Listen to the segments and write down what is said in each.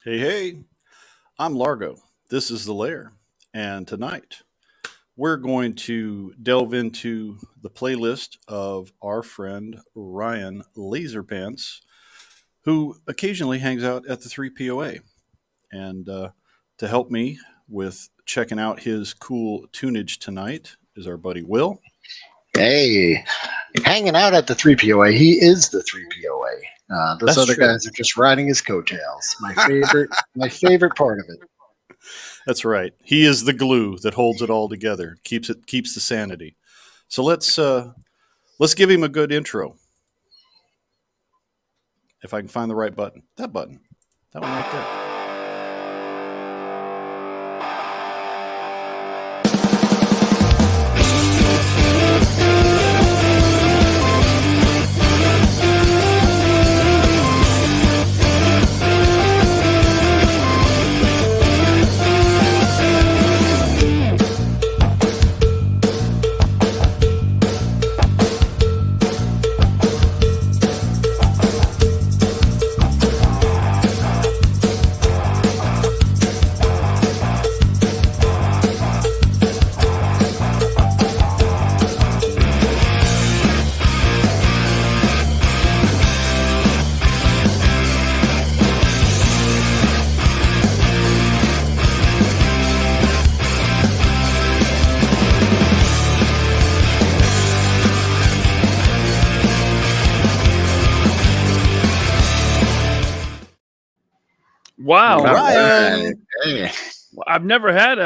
Hey, hey, I'm Largo. This is The Lair. And tonight we're going to delve into the playlist of our friend Ryan LaserPants, who occasionally hangs out at the 3POA. And to help me with checking out his cool tunage tonight is our buddy Will. Hey, hanging out at the 3POA. He is the 3POA. Those That's other true. guys are just riding his coattails. My favorite part of it. That's right. He is the glue that holds it all together, keeps the sanity. So let's give him a good intro. If I can find the right button. That button. That one right there. Wow. Ryan. Hey, I've never had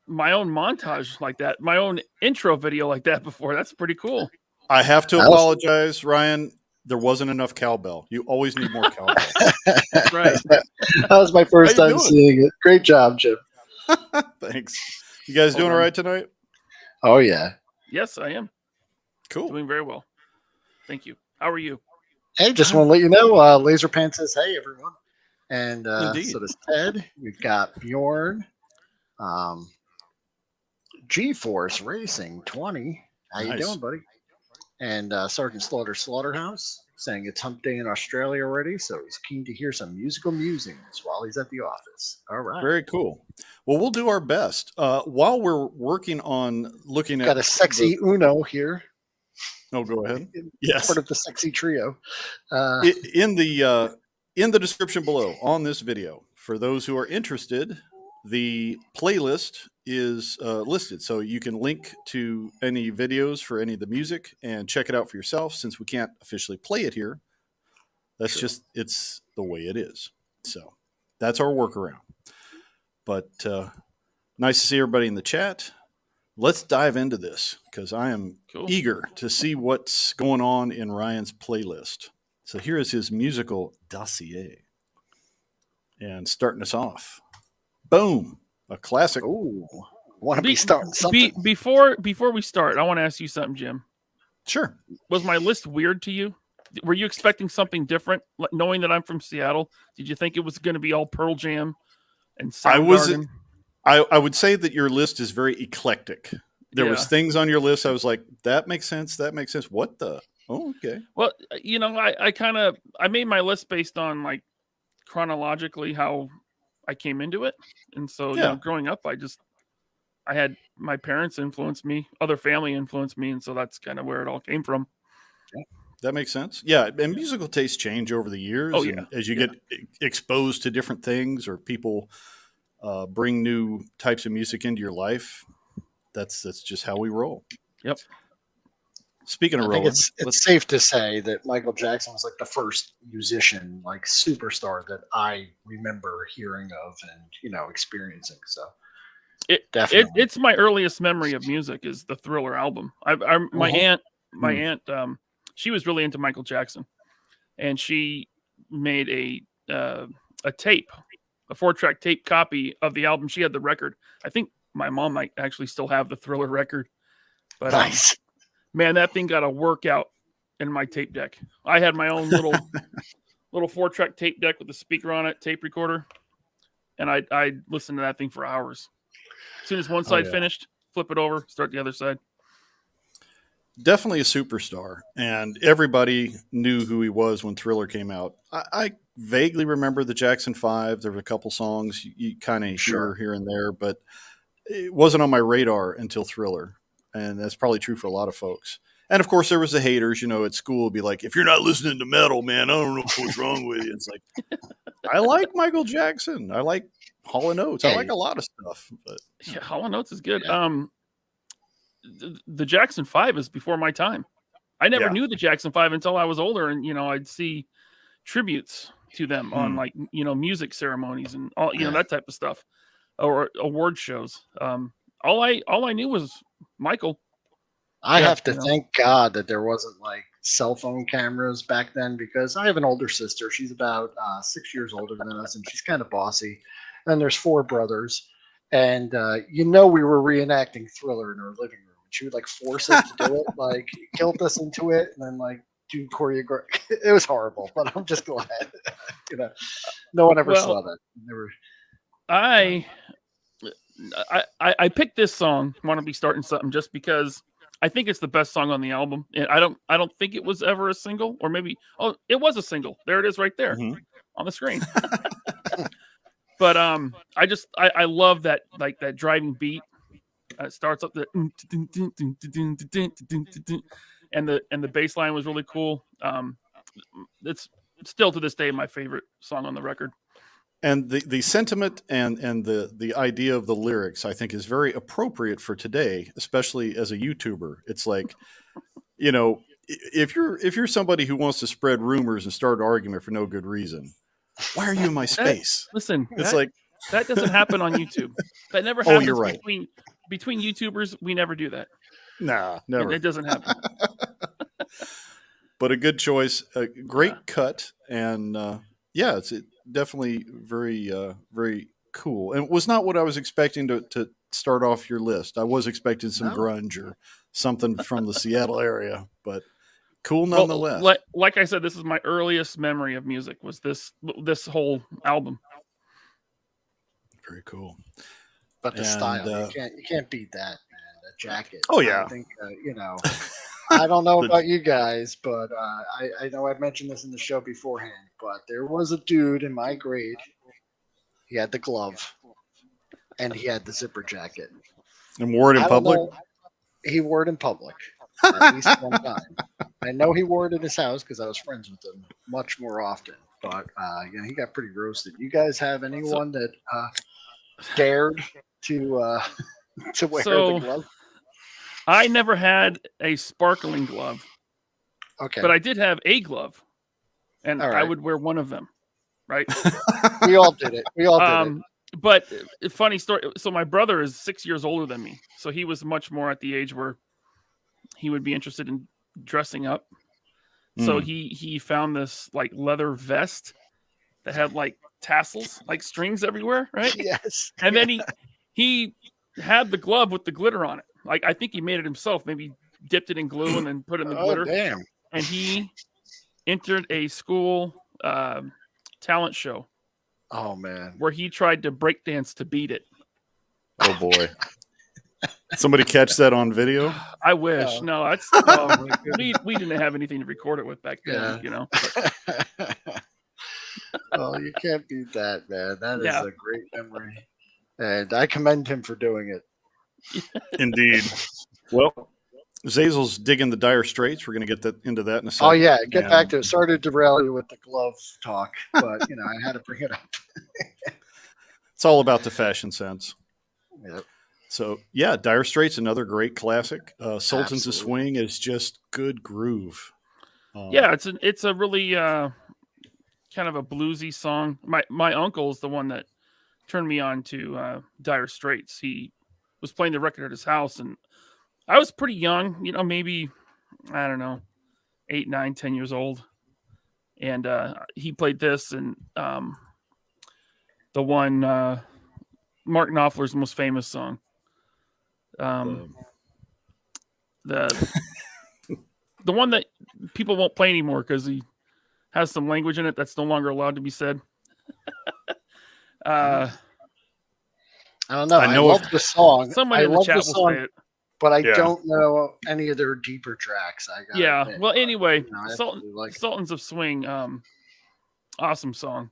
my own montage like that, my own intro video like that before. That's pretty cool. I have to That was- apologize, Ryan. There wasn't enough cowbell. You always need more cowbell. That's right. that was my first How you time doing? seeing it. Great job, Jim. Thanks. You guys doing all right tonight? Oh yeah. Yes, I am Cool. doing very well. Thank you. How are you? Hey, just want to let you know, LaserPants says, "Hey, everyone," and Indeed. so does Ted. We've got Bjorn, G-Force Racing 20. How you Nice. doing, buddy? And Sergeant Slaughterhouse saying it's hump day in Australia already, so he's keen to hear some musical musings while he's at the office. All right. Very cool. Well, we'll do our best. While we're working on looking at Got a sexy Uno here. Oh, go ahead. It's Yes. part of the sexy trio. In the description below on this video, for those who are interested, the playlist is listed, so you can link to any videos for any of the music and check it out for yourself. Since we can't officially play it here, that's just it's the way it is. So that's our workaround. But nice to see everybody in the chat. Let's dive into this because I am Cool. eager to see what's going on in Ryan's playlist. So here is his musical dossier. And starting us off, boom, a classic. Ooh, want to be starting something. Before we start, I want to ask you something, Jim. Sure. Was my list weird to you? Were you expecting something different, knowing that I'm from Seattle? Did you think it was going to be all Pearl Jam and Soundgarden? I would say that your list is very eclectic. There was Yeah. things on your list I was like, that makes sense. That makes sense. What the? Oh, okay. Well, I made my list based on like chronologically how I came into it, and so Yeah. growing up, I had my parents influence me, other family influenced me, and so that's kind of where it all came from. That makes sense. Yeah, and musical tastes change over the years. Oh, and yeah. as you get exposed to different things, or people bring new types of music into your life, that's just how we roll. Yep. Speaking of I think rolling, it's safe to say that Michael Jackson was like the first musician, like superstar that I remember hearing of and experiencing. So definitely. It's my earliest memory of music is the Thriller album. My aunt, she was really into Michael Jackson, and she made a tape, a 4-track tape copy of the album. She had the record. I think my mom might actually still have the Thriller record, but Nice. man, that thing got a workout in my tape deck. I had my own little 4-track tape deck with a speaker on it, tape recorder, and I listened to that thing for hours. As soon as one side finished, flip it over, start the other side. Definitely a superstar, and everybody knew who he was when Thriller came out. I vaguely remember the Jackson 5. There were a couple songs you kind of Sure. hear and there, but it wasn't on my radar until Thriller. And that's probably true for a lot of folks. And of course, there was the haters, at school, be like, if you're not listening to metal, man, I don't know what's wrong with you. It's like, I like Michael Jackson. I like Hall & Oates. I like a lot of stuff. But Yeah, Hall & Oates is good. Yeah. The Jackson 5 is before my time. I never Yeah. knew the Jackson 5 until I was older, and I'd see tributes to them on like music ceremonies and all that type of stuff, or award shows. All I knew was Michael. I have to thank God that there wasn't like cell phone cameras back then, because I have an older sister. She's about 6 years older than us, and she's kind of bossy. And there's 4 brothers, and we were reenacting Thriller in her living room. She would like force us to do it, like guilt us into it, and then like do choreography. It was horrible, but I'm just glad, no one ever saw that. Never. I picked this song. Want to be starting something just because I think it's the best song on the album. And I don't think it was ever a single, or maybe it was a single. There it is right there on the screen. But I love that, like that driving beat. It starts up and the bass line was really cool. It's still to this day my favorite song on the record. And the sentiment and the idea of the lyrics, I think, is very appropriate for today, especially as a YouTuber. It's like, if you're somebody who wants to spread rumors and start an argument for no good reason, why are you in my space? That doesn't happen on YouTube. That never happens. You're right. Between YouTubers, we never do that. Nah, never. It doesn't happen. But a good choice, a great cut, and it's definitely very, very cool. And it was not what I was expecting to start off your list. I was expecting some grunge or something from the Seattle area, but cool nonetheless. Well, like I said, this is my earliest memory of music. Was this whole album? Very cool. But the style, you can't beat that, man. The jacket. Oh yeah. I think I don't know about you guys, but I know I've mentioned this in the show beforehand, but there was a dude in my grade. He had the glove, and he had the zipper jacket. And wore it in public? He wore it in public at least one time. I know he wore it in his house because I was friends with him much more often. But he got pretty roasted. You guys have anyone that dared to wear the glove? I never had a sparkling glove. Okay. But I did have a glove. And I would wear one of them. Right? We all did it. But funny story. So my brother is 6 years older than me. So he was much more at the age where he would be interested in dressing up. So he found this like leather vest that had like tassels, like strings everywhere, right? Yes. And then he had the glove with the glitter on it. Like I think he made it himself. Maybe dipped it in glue and then put in the glitter. Damn. And he entered a school talent show. Oh man. Where he tried to break dance to beat it. Oh boy. Somebody catch that on video? I wish. No, that's we didn't have anything to record it with back then, Oh, you can't beat that, man. That is a great memory. And I commend him for doing it. Indeed. Well, Zazel's digging the Dire Straits. We're going to get into that in a second. Oh, yeah. Get back to it. Sorry to derail you with the glove talk, but, I had to bring it up. It's all about the fashion sense. Yep. So, Dire Straits, another great classic. Sultans of Swing is just good groove. It's a really kind of a bluesy song. My uncle is the one that turned me on to Dire Straits. He was playing the record at his house, and I was pretty young, maybe, I don't know, 8, 9, 10 years old. And he played this and the one, Mark Knopfler's most famous song. The one that people won't play anymore because he has some language in it that's no longer allowed to be said. I don't know. I love the song. Somebody in the chat will say it. But I don't know any of their deeper tracks. Well, anyway, Sultans of Swing. Awesome song.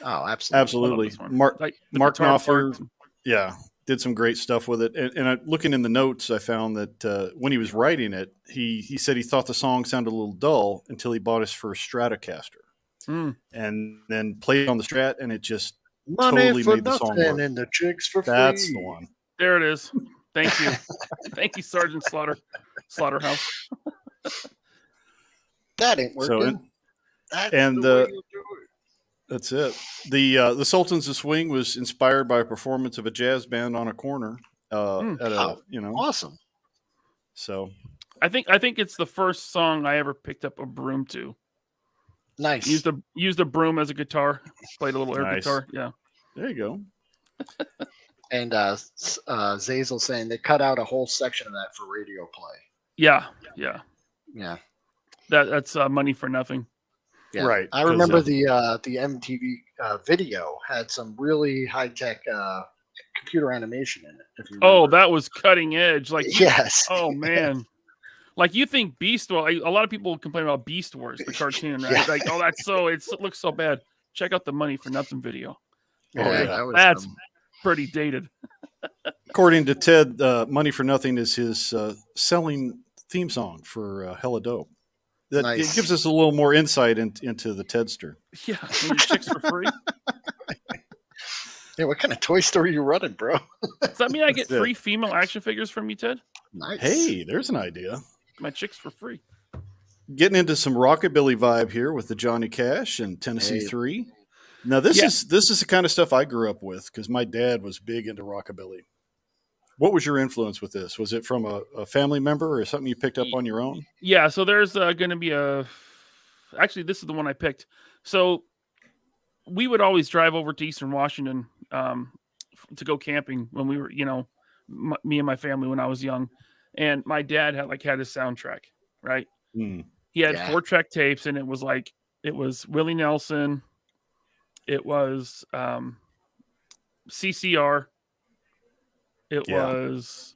Oh, absolutely. Absolutely. This one. Mark Like the Mark guitar Knopfler, parts. yeah, did some great stuff with it. And looking in the notes, I found that when he was writing it, he said he thought the song sounded a little dull until he bought his first Stratocaster, and then played on the Strat, and it just Money totally for made the song nothing work. and the chicks for That's free. the one. There it is. Thank you. Thank you, Sergeant Slaughterhouse. That ain't working. So, That's and the way you do it. that's it. The Sultans of Swing was inspired by a performance of a jazz band on a corner at a Awesome. So I think it's the first song I ever picked up a broom to. Nice. Used a broom as a guitar. Played a little air guitar. Yeah. There you go. And Zazel saying they cut out a whole section of that for radio play. Yeah. That's money for nothing. Yeah. Right. I remember the MTV video had some really high tech computer animation in it. If you remember. That was cutting edge. Like yes. Oh man. Like you think Beast Wars? A lot of people complain about Beast Wars, the cartoon, right? Yeah. Like, it looks so bad. Check out the Money for Nothing video. Yeah, That's pretty dated. According to Ted, Money for Nothing is his selling theme song for Hella Dope. That nice. It gives us a little more insight into the Tedster. Yeah, your chicks for free. Yeah, what kind of toy store are you running, bro? Does that mean I get free female action figures from you, Ted? Nice. Hey, there's an idea. My chicks for free. Getting into some rockabilly vibe here with the Johnny Cash and Tennessee 3. Now this is the kind of stuff I grew up with because my dad was big into rockabilly. What was your influence with this? Was it from a family member or something you picked up on your own? Yeah, so there's going to be actually this is the one I picked. So we would always drive over to Eastern Washington to go camping when we were, me and my family when I was young. And my dad had his soundtrack, right? He had 4-track tapes, and it was Willie Nelson, it was CCR, it was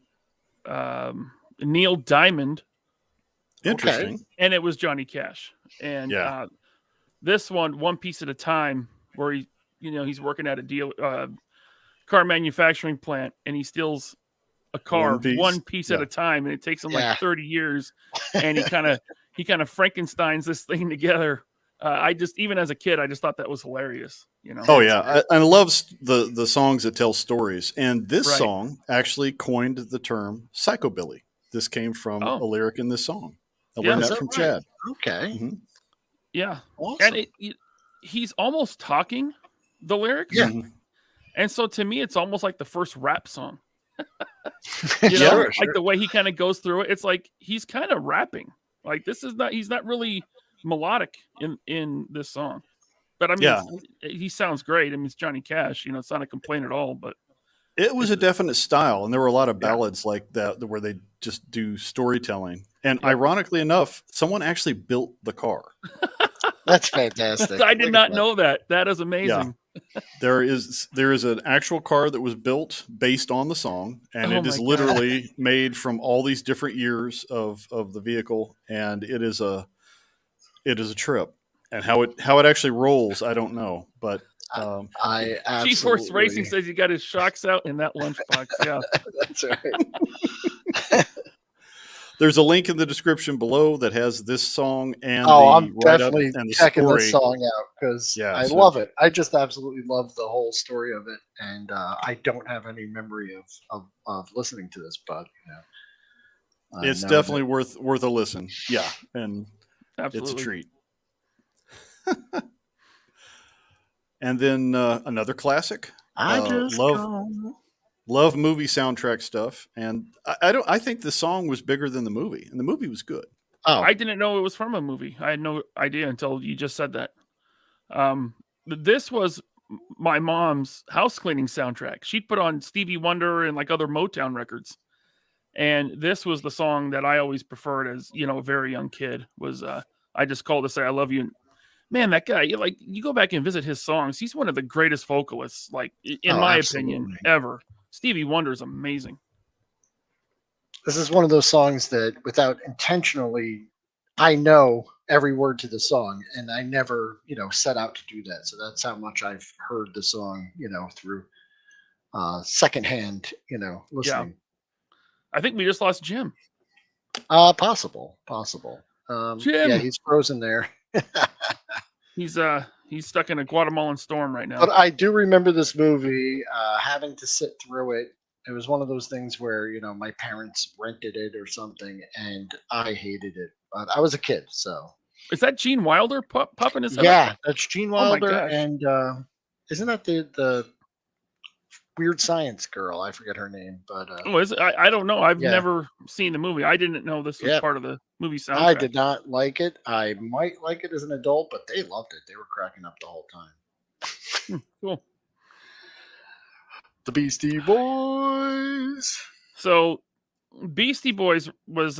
Neil Diamond, interesting, and it was Johnny Cash. And this one piece at a time, where he's working at a car manufacturing plant, and he steals a car one piece at a time, and it takes him 30 years, and he kind of Frankenstein's this thing together. Even as a kid, I just thought that was hilarious. Oh yeah, I love the songs that tell stories, and this song actually coined the term psychobilly. This came from a lyric in this song. I learned that from Chad. Okay. Mm-hmm. Yeah, awesome. And he's almost talking the lyrics. Yeah, and so to me, it's almost like the first rap song. Sure. Like the way he kind of goes through it, it's like he's kind of rapping. Like he's not really melodic in this song, but I mean, he sounds great. I mean, it's Johnny Cash. It's not a complaint at all, but it was a definite style, and there were a lot of ballads like that where they just do storytelling. And ironically enough, someone actually built the car. That's fantastic. I did not know that. That is amazing. Yeah. There is an actual car that was built based on the song, and it is literally made from all these different years of the vehicle, and it is a trip. And how it actually rolls, I don't know, but I absolutely. G-Force Racing says he got his shocks out in that lunchbox. Yeah, that's right. There's a link in the description below that has this song and I'm the definitely and the checking story. this song out because I love it. I just absolutely love the whole story of it, and I don't have any memory of listening to this, but it's definitely worth a listen. Yeah, and absolutely. It's a treat. And then another classic. Love movie soundtrack stuff, and I think the song was bigger than the movie, and the movie was good. Oh, I didn't know it was from a movie. I had no idea until you just said that. This was my mom's house cleaning soundtrack. She'd put on Stevie Wonder and other Motown records, and this was the song that I always preferred as a very young kid. Was I just called to say I love you. And man, that guy, you go back and visit his songs. He's one of the greatest vocalists, in my opinion, ever. Stevie Wonder is amazing. This is one of those songs that, without intentionally, I know every word to the song, and I never, set out to do that. So that's how much I've heard the song, through secondhand, Yeah. listening. I think we just lost Jim. Possible. Yeah, Jim. he's frozen there. He's stuck in a Guatemalan storm right now. But I do remember this movie, having to sit through it. It was one of those things where, my parents rented it or something, and I hated it. But I was a kid, so. Is that Gene Wilder popping his head up? Yeah, that's Gene Oh my Wilder, gosh. and isn't that the Weird Science girl? I forget her name, but Oh, is it? I don't know. I've Yeah. never seen the movie. I didn't know this was Yep. part of the movie soundtrack. I did not like it. I might like it as an adult, but they loved it. They were cracking up the whole time. Cool. The Beastie Boys. So, Beastie Boys was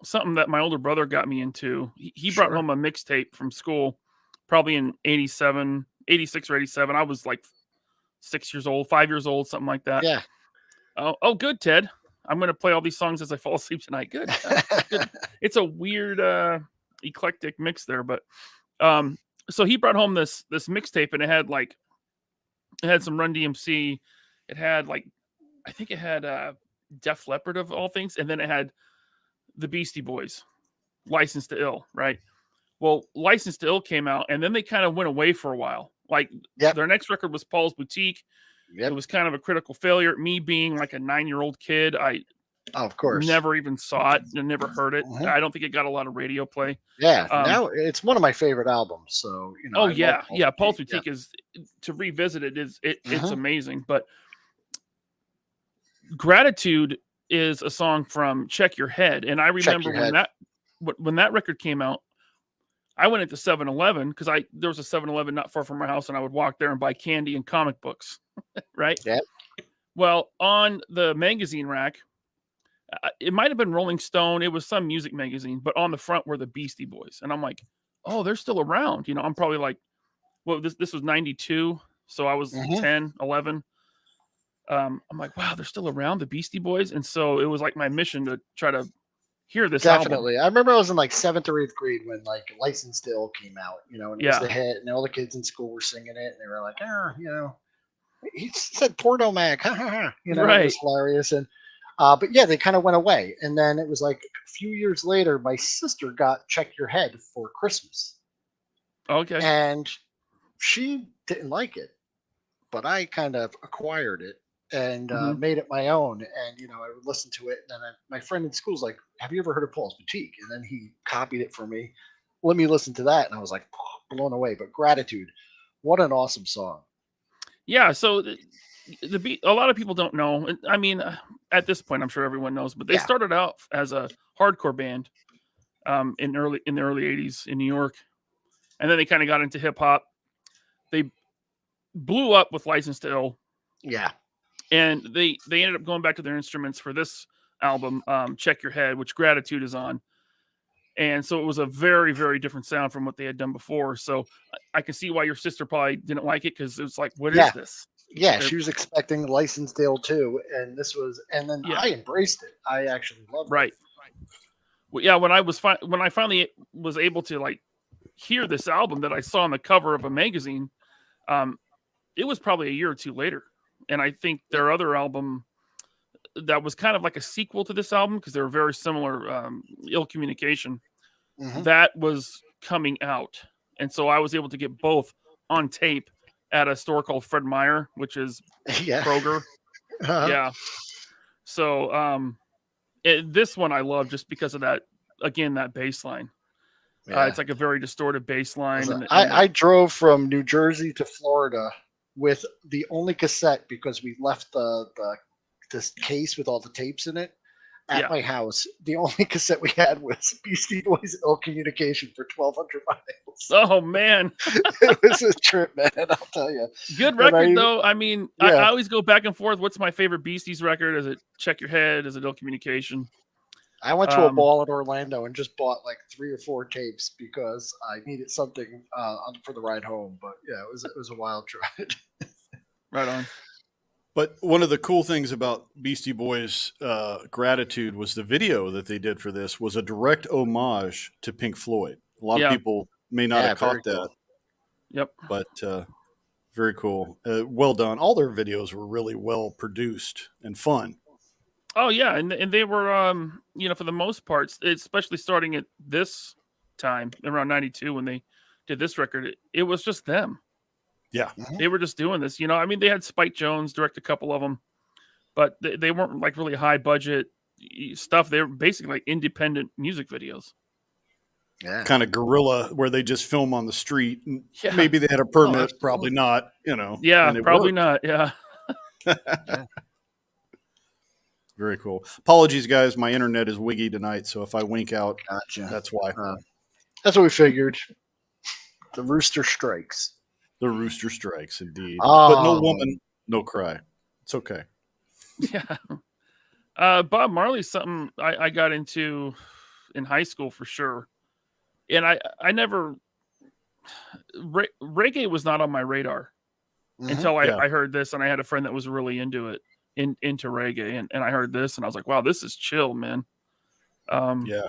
something that my older brother got me into. He brought Sure. home a mixtape from school, probably in 86 or 87. I was like 6 years old, 5 years old, something like that. Yeah. Oh, good, Ted. I'm going to play all these songs as I fall asleep tonight. Good. Good. It's a weird, eclectic mix there, but so he brought home this mixtape, and it had some Run DMC. It had I think it had Def Leppard of all things, and then it had the Beastie Boys, Licensed to Ill, right? Well, Licensed to Ill came out, and then they kind of went away for a while. Their next record was Paul's Boutique. Yep. It was kind of a critical failure. Me being like a 9-year-old kid, I of course never even saw it and never heard it. Mhm. I don't think it got a lot of radio play. Yeah, now it's one of my favorite albums. So Oh I yeah, love yeah. Paul's Boutique, Boutique is, to revisit it, it's Mhm. amazing. But Gratitude is a song from Check Your Head, and I remember when that record came out, I went into 7-Eleven because there was a 7-Eleven not far from my house, and I would walk there and buy candy and comic books, right? Yeah. Well, on the magazine rack, it might have been Rolling Stone. It was some music magazine, but on the front were the Beastie Boys, and I'm like, oh, they're still around. I'm probably like, well, this was 92, so I was Mhm. 10, 11. I'm like, wow, they're still around, the Beastie Boys, and so it was like my mission to try to hear this album. Definitely. I remember I was in like 7th or 8th grade when Licensed to Ill came out, and it was the hit, and all the kids in school were singing it, and they were like, he said Porno Mag, ha ha ha. Right. It was hilarious. And but yeah, they kind of went away. And then it was like a few years later, my sister got Check Your Head for Christmas. Okay. And she didn't like it, but I kind of acquired it and made it my own. And I would listen to it. And then my friend in school's like, "Have you ever heard of Paul's Boutique?" And then he copied it for me. Let me listen to that, and I was like blown away. But Gratitude, what an awesome song! Yeah. So a lot of people don't know. I mean, at this point, I'm sure everyone knows, but they started out as a hardcore band in the early 80s in New York, and then they kind of got into hip hop. They blew up with Licensed to Ill. Yeah. And they ended up going back to their instruments for this album, Check Your Head, which Gratitude is on. And so it was a very, very different sound from what they had done before. So I can see why your sister probably didn't like it, because it was like, what is this? Yeah, she was expecting Licensed to Ill too, and and then I embraced it. I actually loved it. Right. Well, yeah, when I finally was able to hear this album that I saw on the cover of a magazine, it was probably a year or two later. And I think their other album that was kind of like a sequel to this album, because they were very similar, Ill Communication, that was coming out. And so I was able to get both on tape at a store called Fred Meyer, which is Kroger. Yeah. So this one I love just because of that, again, that bass line. Yeah. It's like a very distorted bass line. I drove from New Jersey to Florida with the only cassette, because we left this case with all the tapes in it at my house. The only cassette we had was Beastie Boys' Ill Communication for 1,200 miles. Oh man. It was a trip, man, I'll tell you. Good record though. I mean, I always go back and forth. What's my favorite Beasties record? Is it Check Your Head? Is it Ill Communication? I went to a ball in Orlando and just bought like 3 or 4 tapes because I needed something for the ride home. But yeah, it was a wild ride. Right on. But one of the cool things about Beastie Boys' Gratitude was the video that they did for this was a direct homage to Pink Floyd. A lot of Yeah. people may not have very caught that, cool. Yep. but very cool. Well done. All their videos were really well produced and fun. Oh yeah, and they were for the most part, especially starting at this time around 92 when they did this record, it was just them. Yeah. They were just doing this, I mean, they had Spike Jonze direct a couple of them, but they weren't like really high budget stuff. They were basically like independent music videos. Yeah. Kind of guerrilla where they just film on the street. Yeah. Maybe they had a permit, probably not, Yeah, probably worked. not. Yeah. Yeah. Very cool. Apologies, guys. My internet is wiggy tonight, so if I wink out, Gotcha. that's why. That's what we figured. The rooster strikes. The rooster strikes, indeed. Oh. But no woman, no cry. It's okay. Yeah. Bob Marley's something I got into in high school for sure. And I never reggae was not on my radar until I heard this, and I had a friend that was really into it, into reggae, and I heard this, and I was like, wow, this is chill, man. Yeah.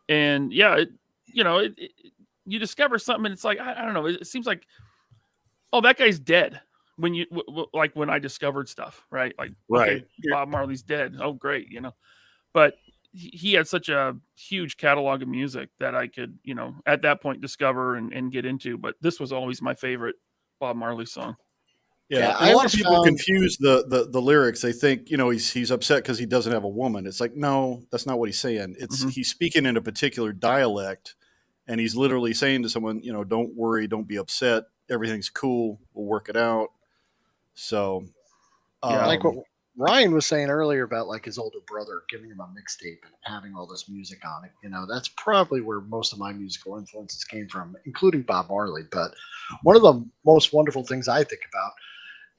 And yeah, you discover something, and it's like I don't know. It seems like, oh, that guy's dead. When you like when I discovered stuff, right? Like, right, okay, Bob Marley's dead. Oh, great, But he had such a huge catalog of music that I could, at that point discover and get into. But this was always my favorite Bob Marley song. Yeah, a lot of people confuse the lyrics. They think, he's upset because he doesn't have a woman. It's like, no, that's not what he's saying. It's he's speaking in a particular dialect, and he's literally saying to someone, don't worry, don't be upset. Everything's cool. We'll work it out. So, like what Ryan was saying earlier about like his older brother giving him a mixtape and having all this music on it, that's probably where most of my musical influences came from, including Bob Marley. But one of the most wonderful things I think about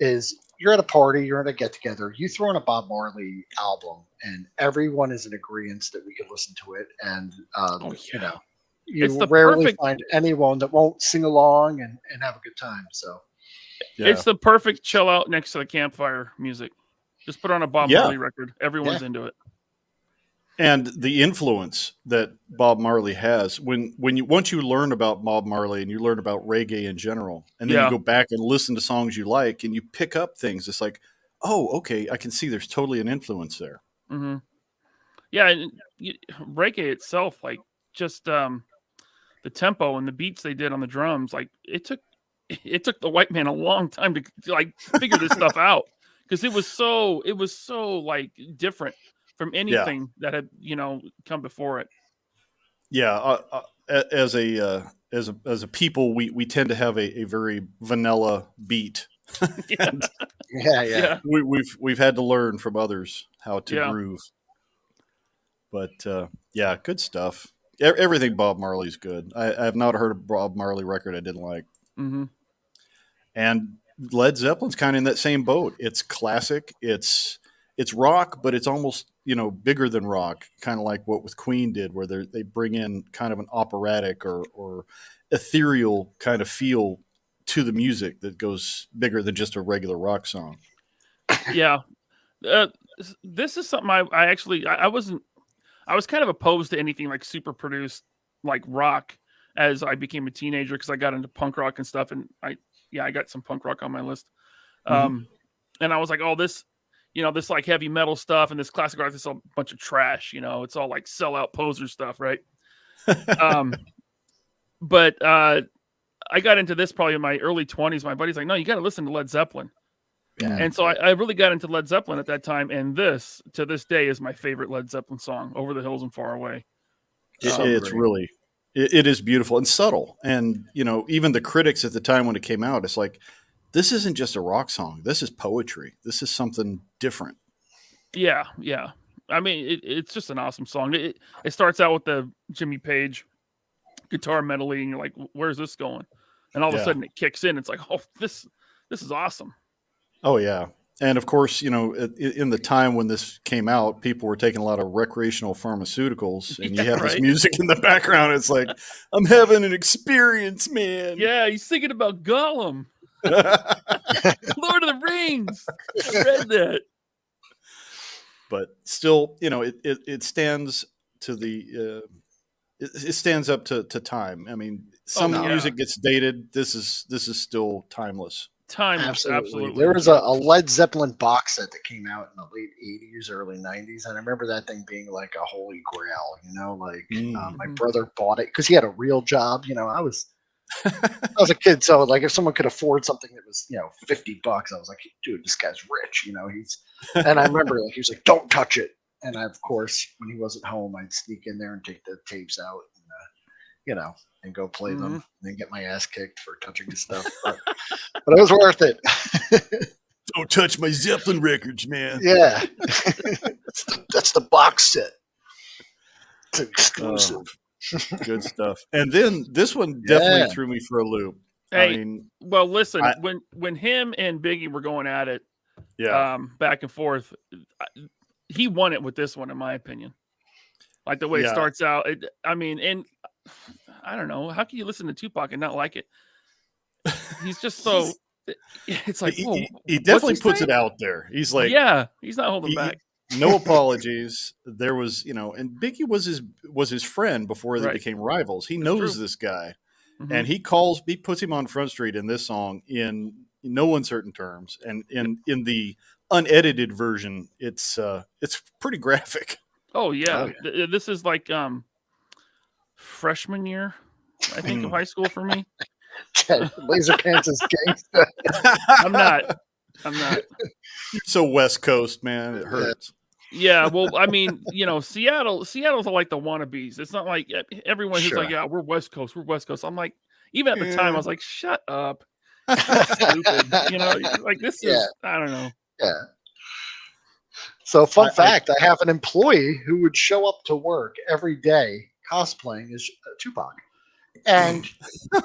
is you're at a party, you're at a get together, you throw in a Bob Marley album, and everyone is in agreement that we can listen to it. And, you rarely find anyone that won't sing along and have a good time. So, yeah. It's the perfect chill out next to the campfire music. Just put on a Bob Marley record. Everyone's into it. And the influence that Bob Marley has once you learn about Bob Marley and you learn about reggae in general, and then you go back and listen to songs you like and you pick up things, it's like, oh, okay, I can see there's totally an influence there. Mm-hmm. Yeah, and reggae itself, like just the tempo and the beats they did on the drums, like it took the white man a long time to like figure this stuff out, because it was so like different from anything that had come before it. Yeah, as a people, we tend to have a very vanilla beat. Yeah. We've had to learn from others how to groove. But good stuff. Everything Bob Marley's good. I have not heard a Bob Marley record I didn't like. Mm-hmm. And Led Zeppelin's kind of in that same boat. It's classic. It's rock, but it's almost bigger than rock, kind of like what with Queen did, where they bring in kind of an operatic or ethereal kind of feel to the music that goes bigger than just a regular rock song. Yeah, this is something I was kind of opposed to anything like super produced like rock as I became a teenager, because I got into punk rock and stuff, and I got some punk rock on my list. And I was like, oh, this like heavy metal stuff and this classic rock, this is a bunch of trash, it's all like sellout poser stuff, right? But I got into this probably in my early 20s. My buddy's like, no, you got to listen to Led Zeppelin. Yeah. And so I really got into Led Zeppelin at that time, and this, to this day, is my favorite Led Zeppelin song, Over the Hills and Far Away. It's really, it is beautiful and subtle. And, even the critics at the time when it came out, it's like, this isn't just a rock song. This is poetry. This is something different. Yeah. I mean, it's just an awesome song. It starts out with the Jimmy Page guitar medley, and you're like, where's this going? And all of a sudden it kicks in. It's like, oh, this is awesome. Oh, yeah. And of course, in the time when this came out, people were taking a lot of recreational pharmaceuticals, and you have this music in the background. It's like, I'm having an experience, man. Yeah, he's thinking about Gollum. Lord of the Rings. I read that. But still, it stands to the it stands up to time. I mean, some music gets dated. This is still timeless. Absolutely. There was a Led Zeppelin box set that came out in the late 80s, early 90s, and I remember that thing being like a holy grail. My brother bought it because he had a real job. I was a kid, so like if someone could afford something that was $50, I was like, dude, this guy's rich. And I remember he was like, don't touch it. And I, of course, when he wasn't home, I'd sneak in there and take the tapes out and and go play them, and then get my ass kicked for touching his stuff. But it was worth it. Don't touch my Zeppelin records, man. Yeah. That's the box set. It's exclusive. Good stuff. And then this one definitely threw me for a loop. Hey, well, listen, when him and Biggie were going at it, back and forth, he won it with this one, in my opinion. Like the way it starts out. And I don't know. How can you listen to Tupac and not like it? He's just so. It's like he definitely puts it out there. He's like, he's not holding back. No apologies. There was, and Biggie was his friend before they became rivals. He knows this guy, and he puts him on Front Street in this song in no uncertain terms, and in the unedited version, it's pretty graphic. Oh yeah, this is like freshman year, I think, of high school for me. LaserPants is gangsta. I'm not. You're so West Coast, man. It hurts. Yeah, well, Seattle's like the wannabes. It's not like everyone who's like, yeah, we're West Coast. I'm like, even at the time, I was like, shut up. Stupid. Like this is, I don't know. Yeah. So, fun fact, I have an employee who would show up to work every day cosplaying as Tupac.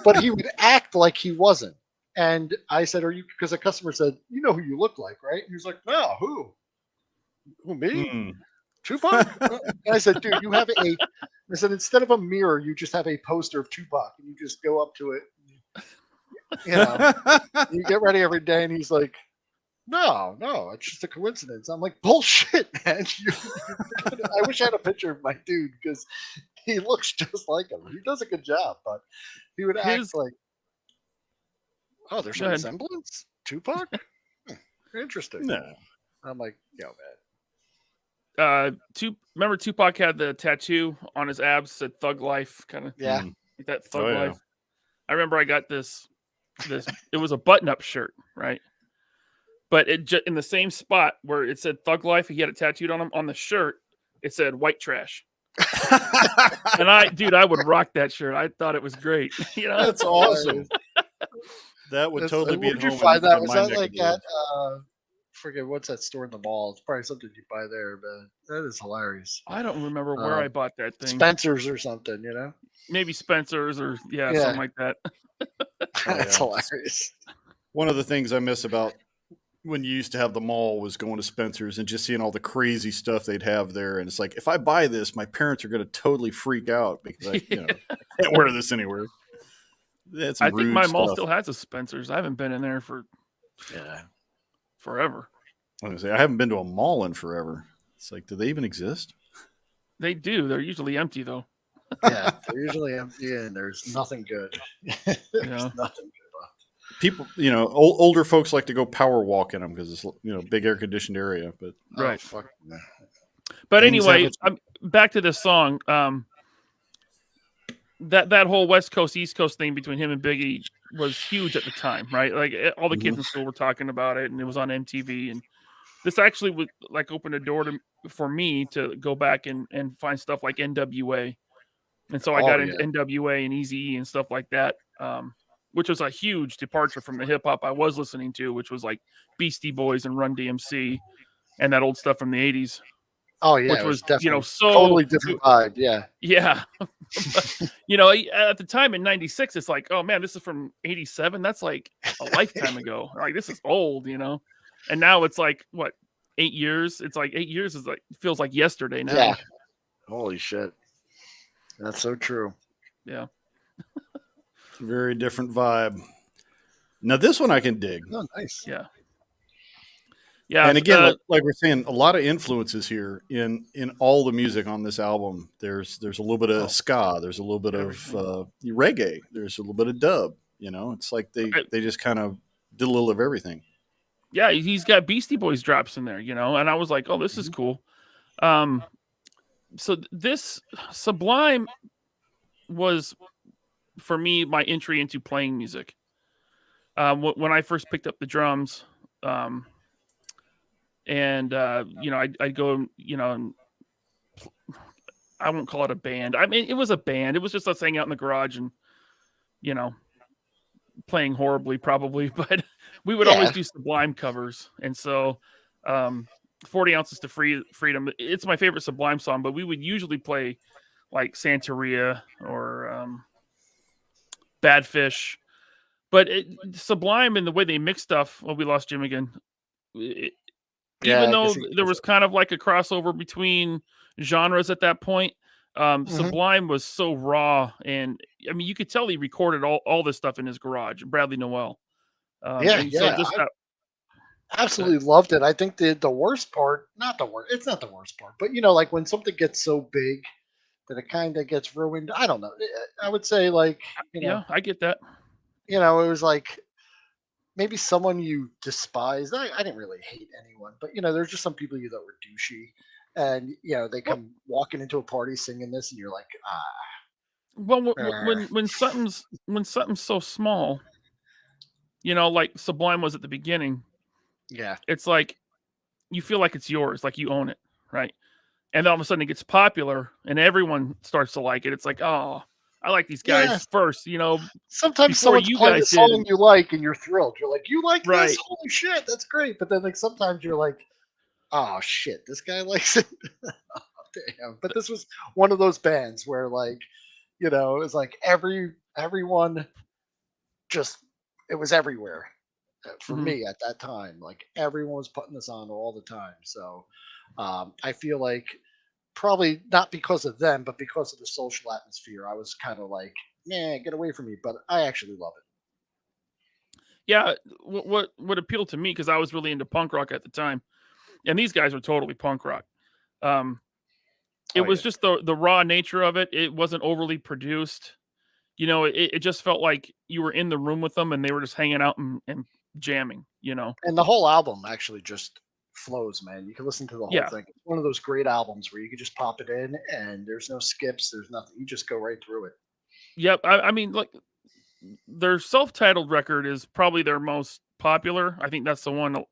But he would act like he wasn't. And I said, because a customer said, you know who you look like, right? And he was like, no, who? Who, me? Tupac? And I said, dude, I said, instead of a mirror, you just have a poster of Tupac and you just go up to it. You get ready every day. And he's like, no, it's just a coincidence. I'm like, bullshit, man. I wish I had a picture of my dude because he looks just like him. He does a good job, but he would act like, oh, there's some resemblance? Tupac? Interesting. No. I'm like, yo, man. Remember Tupac had the tattoo on his abs that said Thug Life, kind of. Yeah. Like that Thug Life. I remember I got this. It was a button-up shirt, right? But in the same spot where it said Thug Life, he had it tattooed on him. On the shirt, it said White Trash. And I would rock that shirt. I thought it was great. That's awesome. That would totally be. Where'd you find that? Was that like at forget what's that store in the mall? It's probably something you buy there, but that is hilarious. I don't remember where I bought that thing. Spencer's or something, Maybe Spencer's or something like that. That's hilarious. One of the things I miss about when you used to have the mall was going to Spencer's and just seeing all the crazy stuff they'd have there. And it's like, if I buy this, my parents are going to totally freak out because I can't wear this anywhere. I think my mall still has a Spencer's. I haven't been in there for forever. I was gonna say, I haven't been to a mall in forever. It's like, do they even exist? They do. They're usually empty though. Yeah, they're usually empty and there's nothing good. Nothing good. People, older folks like to go power walk in them because it's big air conditioned area. But right. But anyway, back to this song. That whole West Coast East Coast thing between him and Biggie was huge at the time, right? Like all the kids in school were talking about it, and it was on MTV. And this actually would open a door for me to go back and find stuff like NWA. And so I got into NWA and Eazy-E and stuff like that. Which was a huge departure from the hip hop I was listening to, which was like Beastie Boys and Run DMC and that old stuff from the 80s. Oh yeah, which was definitely so totally different vibe. Yeah. At the time in '96, it's like, oh man, this is from '87. That's like a lifetime ago. Like this is old, And now it's like what, 8 years? It's like 8 years is like feels like yesterday now. Yeah. Holy shit. That's so true. Yeah. Very different vibe. Now this one I can dig. Oh, nice. Yeah. Yeah. And again, like we're saying, a lot of influences here in all the music on this album. There's a little bit of ska. There's a little bit of reggae. There's a little bit of dub. It's like they just kind of did a little of everything. Yeah, he's got Beastie Boys drops in there, and I was like, oh, this is cool. So this Sublime was, for me, my entry into playing music. When I first picked up the drums, and I'd go, and I won't call it a band. I mean, it was a band. It was just us hanging out in the garage and, playing horribly probably, but we would always do Sublime covers. And so 40 Ounces to Freedom, it's my favorite Sublime song, but we would usually play like Santeria or Bad Fish. But Sublime and the way they mix stuff, we lost Jim again. Even though there was kind of like a crossover between genres at that point, Sublime was so raw, and I mean, you could tell he recorded all this stuff in his garage. Bradley Noel, absolutely loved it. I think the worst part, it's not the worst part, but like when something gets so big that it kind of gets ruined. I don't know. I would say like, yeah, I get that. It was like maybe someone you despised. I didn't really hate anyone, but there's just some people that were douchey. And they come walking into a party singing this, and you're like, Well, when something's so small, like Sublime was at the beginning. Yeah, it's like you feel like it's yours, like you own it, right? And then all of a sudden it gets popular, and everyone starts to like it. It's like, oh, I like these guys first, Sometimes someone's playing a song you like, and you're thrilled. You're like, you like this? Holy shit, that's great! But then like sometimes you're like, oh shit, this guy likes it. Damn. But this was one of those bands where like, it was like everyone just, it was everywhere for me at that time. Like everyone was putting this on all the time. So I feel like probably not because of them, but because of the social atmosphere, I was kind of like, nah, get away from me. But I actually love it. Yeah. What appealed to me, because I was really into punk rock at the time, and these guys were totally punk rock. It was just the raw nature of it. It wasn't overly produced. It just felt like you were in the room with them, and they were just hanging out and jamming, And the whole album actually just flows, man. You can listen to the whole thing. It's one of those great albums where you can just pop it in, and there's no skips. There's nothing. You just go right through it. Yep. I mean, like, their self-titled record is probably their most popular. I think that's the one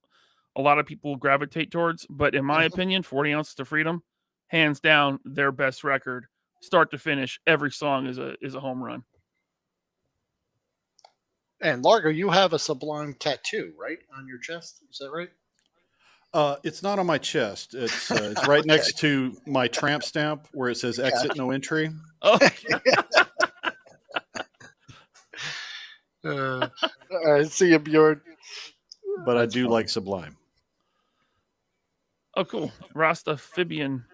a lot of people gravitate towards. But in my opinion, 40 Ounces to Freedom, hands down, their best record, start to finish. Every song is a home run. And Largo, you have a Sublime tattoo, right, on your chest? Is that right? It's not on my chest. It's right next to my tramp stamp where it says "Exit No Entry." Oh. I see you, Bjorn. But I do like Sublime. Oh, cool. Rasta Fibian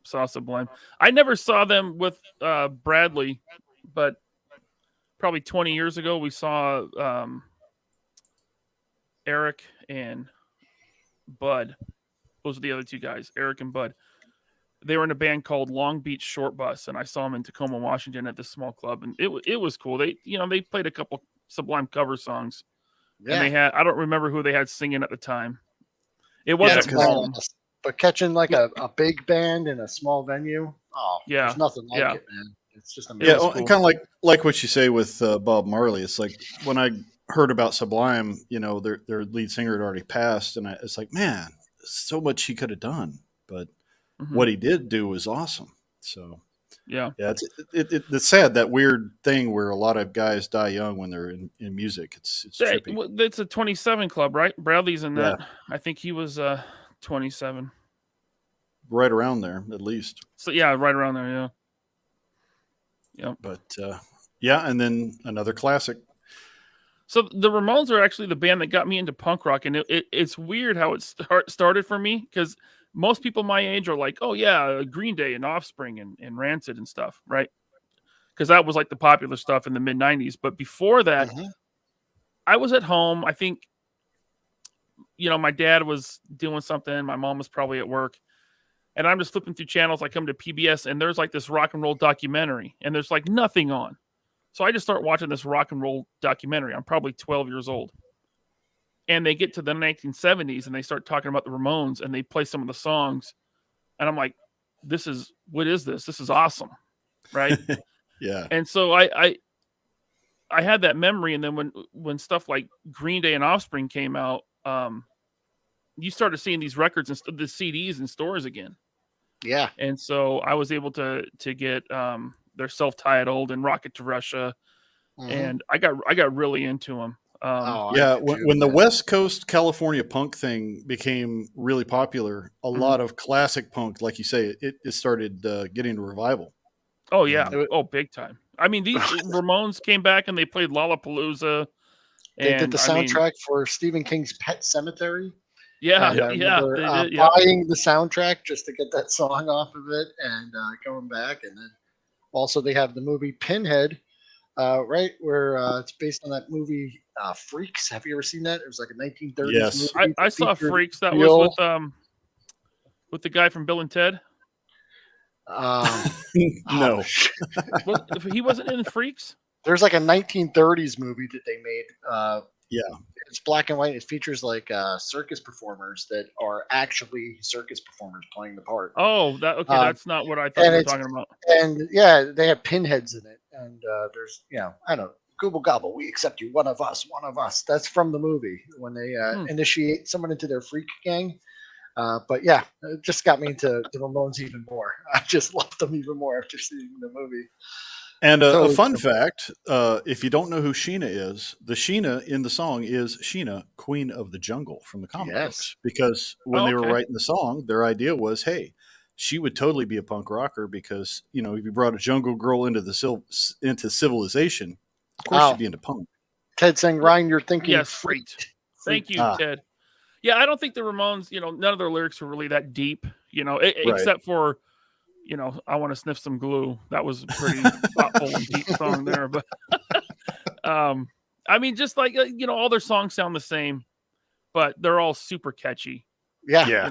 saw Sublime. I never saw them with Bradley, but probably 20 years ago we saw Eric and Bud. Those are the other two guys, Eric and Bud. They were in a band called Long Beach Short Bus, and I saw them in Tacoma, Washington at this small club, and it was cool. They played a couple Sublime cover songs. Yeah. And they had, I don't remember who they had singing at the time. It wasn't Rome. But catching like a big band in a small venue, there's nothing like it, man. It's just amazing. Yeah, cool. Kind of like what you say with Bob Marley. It's like when I heard about Sublime, their lead singer had already passed, and it's like, man, so much he could have done, but what he did do was awesome. So yeah, it's sad, that weird thing where a lot of guys die young when they're in music. It's trippy. It's a 27 club, right? Bradley's in that. Yeah. I think he was 27, right around there at least. So yeah, right around there. Yeah. Yeah, but and then another classic. So the Ramones are actually the band that got me into punk rock, and it's weird how it started for me, because most people my age are like, oh yeah, Green Day and Offspring and Rancid and stuff, right? Because that was like the popular stuff in the mid-90s. But before that, I was at home. I think, my dad was doing something. My mom was probably at work. And I'm just flipping through channels. I come to PBS, and there's like this rock and roll documentary, and there's like nothing on. So I just start watching this rock and roll documentary. I'm probably 12 years old. And they get to the 1970s, and they start talking about the Ramones, and they play some of the songs. And I'm like, what is this? This is awesome. Right? Yeah. And so I had that memory. And then when stuff like Green Day and Offspring came out, you started seeing these records and the CDs in stores again. Yeah. And so I was able to get their Self-Titled and Rocket to Russia, and I got really into them. When the West Coast California punk thing became really popular, a lot of classic punk, like you say, it started getting a revival. Oh yeah, big time. I mean, these Ramones came back and they played Lollapalooza. They did the soundtrack for Stephen King's Pet Sematary. Yeah, and I remember buying the soundtrack just to get that song off of it, and going back. And then also they have the movie Pinhead, right, where it's based on that movie Freaks. Have you ever seen that? It was like a 1930s movie. I saw Freaks. That was with the guy from Bill and Ted. No, he wasn't in Freaks. There's like a 1930s movie that they made. It's black and white. It features like circus performers that are actually circus performers playing the part. Oh, that's not what I thought you were talking about. And yeah, they have pinheads in it. And there's, I don't know, Google Gobble, we accept you, one of us. That's from the movie when they initiate someone into their freak gang. But yeah, it just got me into the Ramones even more. I just loved them even more after seeing the movie. And a fun fact, if you don't know who Sheena is, the Sheena in the song is Sheena, Queen of the Jungle from the comic books. Because when they were writing the song, their idea was, hey, she would totally be a punk rocker because, if you brought a jungle girl into civilization, of course she'd be into punk. Ted saying, Ryan, you're thinking. Yes, freaked. Thank you, Ted. Yeah, I don't think the Ramones, none of their lyrics were really that deep, except for... I want to sniff some glue. That was a pretty thoughtful and deep song there. But I mean, just like, all their songs sound the same, but they're all super catchy. Yeah.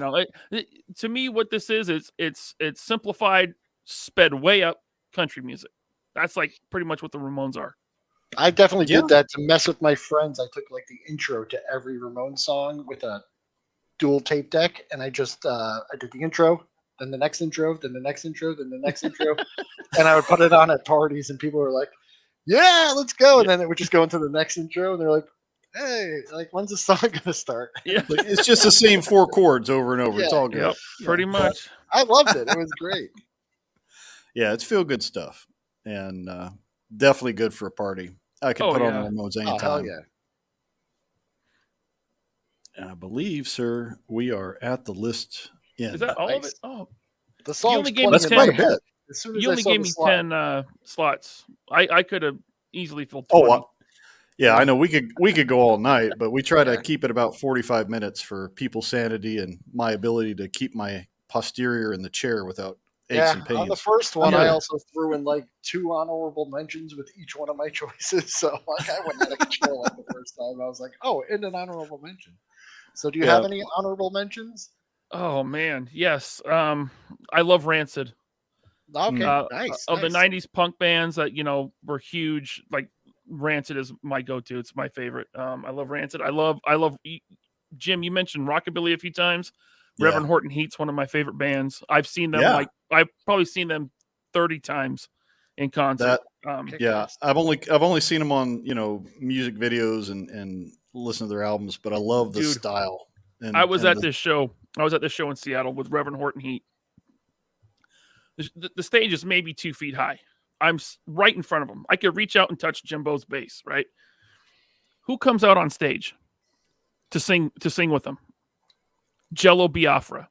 To me, what this is it's simplified, sped way up country music. That's like pretty much what the Ramones are. I definitely did that to mess with my friends. I took like the intro to every Ramones song with a dual tape deck. And I just, I did the intro, then the next intro, then the next intro, then the next intro. And I would put it on at parties and people were like, yeah, let's go. And then it would just go into the next intro and they're like, hey, like, when's the song going to start? Yeah. It's just the same 4 chords over and over. It's all good. Yep, pretty much. I loved it. It was great. Yeah, it's feel good stuff. And definitely good for a party. I can put on the Ramones anytime. Oh, hell yeah. And I believe, sir, we are at the list end. Is that all of it? Oh, the song's only gave me 10. quite a bit. As soon as you only gave me 10 slots. I could have easily filled 20. Oh, yeah, I know we could go all night, but we try to keep it about 45 minutes for people's sanity and my ability to keep my posterior in the chair without aches and pains. On the first one, I also threw in like 2 honorable mentions with each one of my choices. So like I went out of control like the first time. I was like, oh, and an honorable mention. So do you have any honorable mentions? Oh man, yes. I love Rancid. Okay, nice. Of the 90s punk bands that, were huge, like Rancid is my go-to. It's my favorite. I love Rancid. I love Jim, you mentioned Rockabilly a few times. Yeah. Reverend Horton Heat's one of my favorite bands. I've seen them I've probably seen them 30 times in concert. I've only seen them on, music videos and listen to their albums, but I love the style. And I was at this show in Seattle with Reverend Horton Heat. The stage is maybe 2 feet high. I'm right in front of him. I could reach out and touch Jimbo's bass, right? Who comes out on stage to sing with them? Jello Biafra.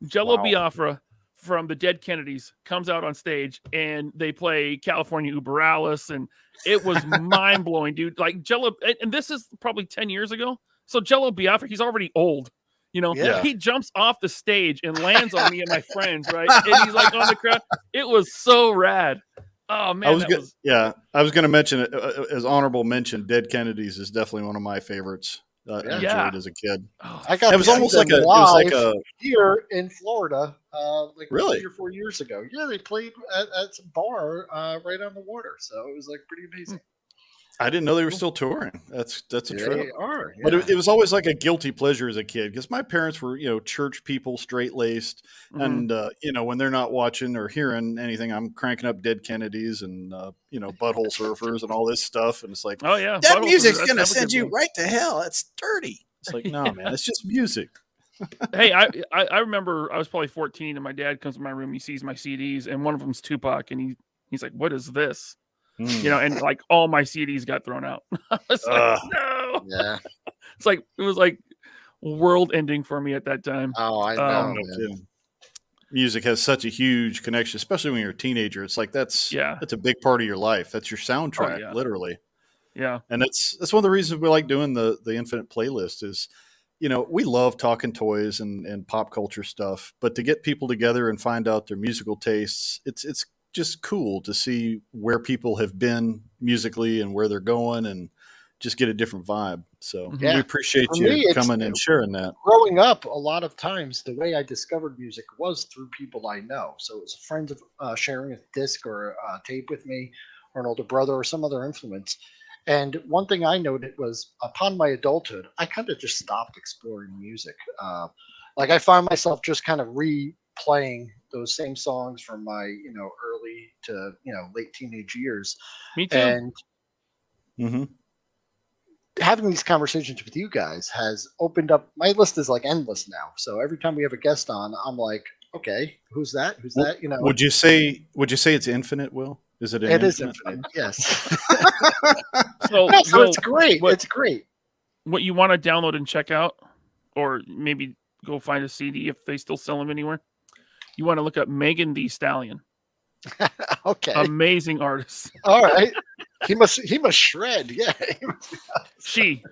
Biafra from the Dead Kennedys comes out on stage and they play California Uber Alice, and it was mind blowing, dude. Like Jello, and this is probably 10 years ago. So Jello Biafra, he's already old. He jumps off the stage and lands on me and my friends, right? And he's like on the crowd. It was so rad. Oh man, I was going to mention it as honorable mention. Dead Kennedys is definitely one of my favorites. I enjoyed as a kid. Oh, I got It was to see almost them like live a here in Florida, like really. 3 or 4 years ago. Yeah, they played at some bar right on the water, so it was like pretty amazing. I didn't know they were still touring. That's a trip. They are, But yeah. it was always like a guilty pleasure as a kid because my parents were, church people, straight laced, and when they're not watching or hearing anything, I'm cranking up Dead Kennedys and Butthole Surfers and all this stuff, and it's like, oh yeah, that Butthole music's Surfers, gonna that's a send good you one. right to hell. It's dirty. It's like, no, man, it's just music. Hey, I remember I was probably 14, and my dad comes to my room. He sees my CDs, and one of them's Tupac, and he's like, "What is this?" And like all my CDs got thrown out. I was like, no. Yeah. It was like world ending for me at that time. Oh, I know. Music has such a huge connection, especially when you're a teenager. It's like that's a big part of your life. That's your soundtrack, literally. Yeah. And that's one of the reasons we like doing the Infinite Playlist is, we love talking toys and pop culture stuff, but to get people together and find out their musical tastes, it's just cool to see where people have been musically and where they're going and just get a different vibe. So we appreciate you coming and sharing that. Growing up, a lot of times the way I discovered music was through people I know. So it was a friend of sharing a disc or a tape with me, or an older brother or some other influence. And one thing I noted was upon my adulthood, I kind of just stopped exploring music. Like I found myself just kind of replaying those same songs from my, early to, late teenage years. Me too. And having these conversations with you guys has opened up my list is like endless now. So every time we have a guest on, I'm like, okay, who's that? Who's that? Would you say it's infinite, Will? Is it It is infinite, yes. So it's great. It's great. What you want to download and check out, or maybe go find a CD if they still sell them anywhere. You want to look up Megan Thee Stallion. Okay. Amazing artist. All right. He must shred. Yeah. She.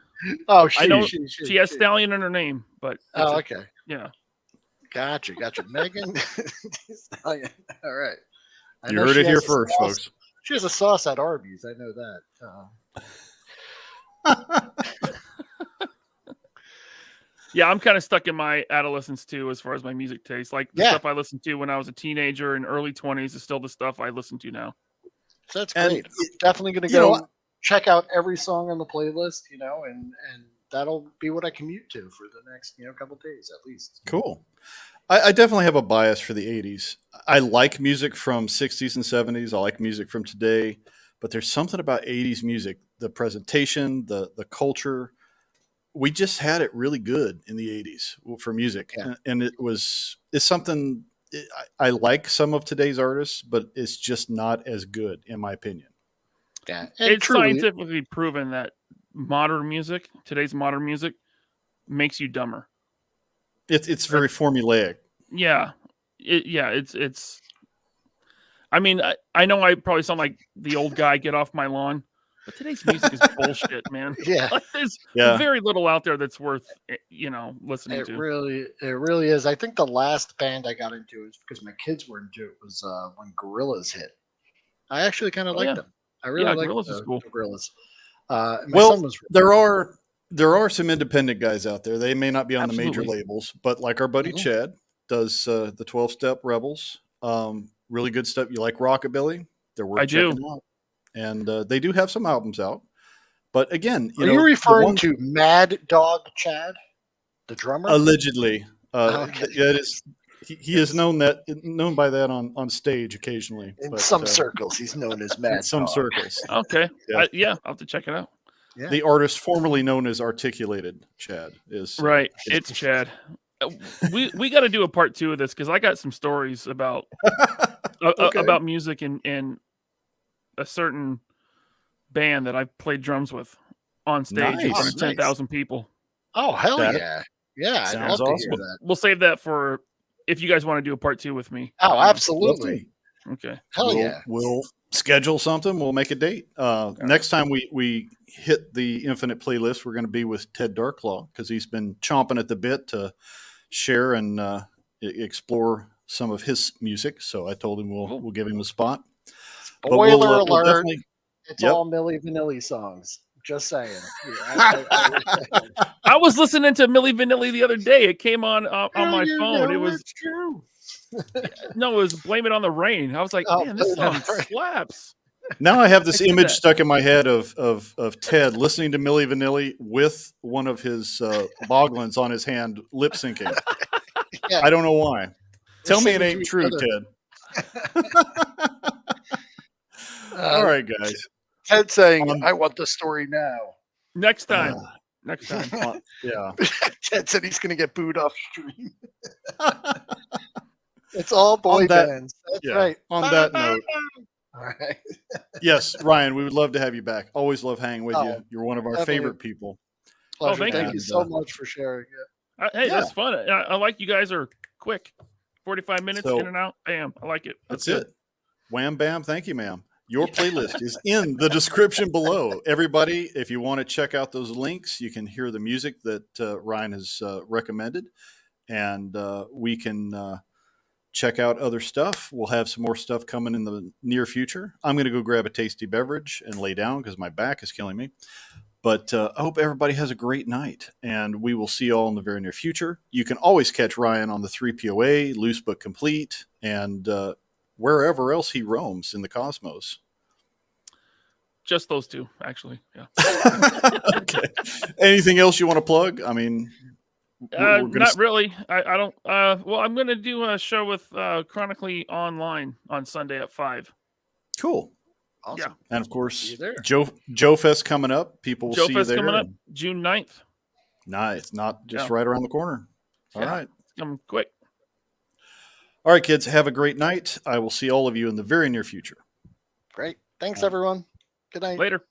Oh, I know she has Stallion in her name, but okay. Yeah. Gotcha. Megan Thee Stallion. All right. You heard it here first, folks. She has a sauce at Arby's. I know that. Yeah, I'm kind of stuck in my adolescence too, as far as my music taste. Like the stuff I listened to when I was a teenager and early 20s is still the stuff I listen to now. That's great. I'm definitely going to go check out every song on the playlist, and that'll be what I commute to for the next, couple of days at least. Cool. I definitely have a bias for the 80s. I like music from 60s and 70s. I like music from today, but there's something about 80s music, the presentation, the culture. We just had it really good in the 80s for music. Yeah. And it's something I like some of today's artists, but it's just not as good in my opinion. Yeah. It's scientifically proven that today's modern music makes you dumber. It's very formulaic. Yeah. It's I mean, I know I probably sound like the old guy, get off my lawn, but today's music is bullshit, man. Yeah. There's very little out there that's worth, listening to. It really is. I think the last band I got into is because my kids were into it was when Gorillaz hit. I actually kind of liked them. I really like the Gorillaz. There are some independent guys out there. They may not be on the major labels, but like our buddy Chad does the 12-Step Rebels. Really good stuff. You like rockabilly? They're worth checking out. And they do have some albums out. But again, are you referring to Mad Dog Chad, the drummer? Allegedly. That is he is known by that on stage occasionally. In some circles, he's known as Mad Dog. In some circles. Okay. I'll have to check it out. Yeah. The artist formerly known as Articulated Chad is right. It's Chad. We got to do a part 2 of this because I got some stories about about music and a certain band that I played drums with on stage in front of 10,000 people. Oh hell yeah! Yeah, I'd love to hear that. We'll save that for if you guys want to do a part 2 with me. Oh, absolutely. Okay. Hell yeah. We'll schedule something. We'll make a date. Next time we hit the Infinite Playlist, we're going to be with Ted Darklaw because he's been chomping at the bit to share and explore some of his music. So I told him we'll give him a spot. But Spoiler we'll alert. definitely. It's Yep. all Milli Vanilli songs. Just saying. I was listening to Milli Vanilli the other day. It came on my You phone. know It was it's true. no, it was Blame It on the Rain. I was like, Oh, man, this Blame It on song the Rain. slaps. Now I have this I did image that. stuck in my head of Ted listening to Milli Vanilli with one of his Boglins on his hand, lip syncing. Yeah. I don't know why. Tell me it singing to ain't each true, other. Ted. All right, guys. Ted saying, "I want the story now." Next time. Next time. Yeah. Ted said he's going to get booed off stream. It's all boy On that- bands. That's yeah, right. on that note. All right. Yes, Ryan, we would love to have you back. Always love hanging with you. Oh, You're one of our definitely. favorite people. Pleasure. thank Thank you. you so much for sharing it. Hey, Yeah. that's fun. I like you guys are quick. 45 minutes So- in and out. Bam. I like it. That's good. it. Wham, bam. Thank you, ma'am. Your playlist is in the description below. Everybody, if you want to check out those links, you can hear the music that Ryan has recommended, and we can check out other stuff. We'll have some more stuff coming in the near future. I'm going to go grab a tasty beverage and lay down because my back is killing me. But I hope everybody has a great night, and we will see you all in the very near future. You can always catch Ryan on the 3POA, Loose But Complete, and wherever else he roams in the cosmos. Just those two, actually. Yeah. Okay. Anything else you want to plug? I mean, we're gonna Not really. I don't. Well, I'm going to do a show with Chronically Online on Sunday at 5. Cool. Awesome. And of See course, you there. Joe Fest coming up. People will Joe see you Fest there. coming up June 9th. Nice. Not just Yeah. right around the corner. All Yeah. right. It's coming quick. All right, kids. Have a great night. I will see all of you in the very near future. Great. Thanks, everyone. Good night. Later.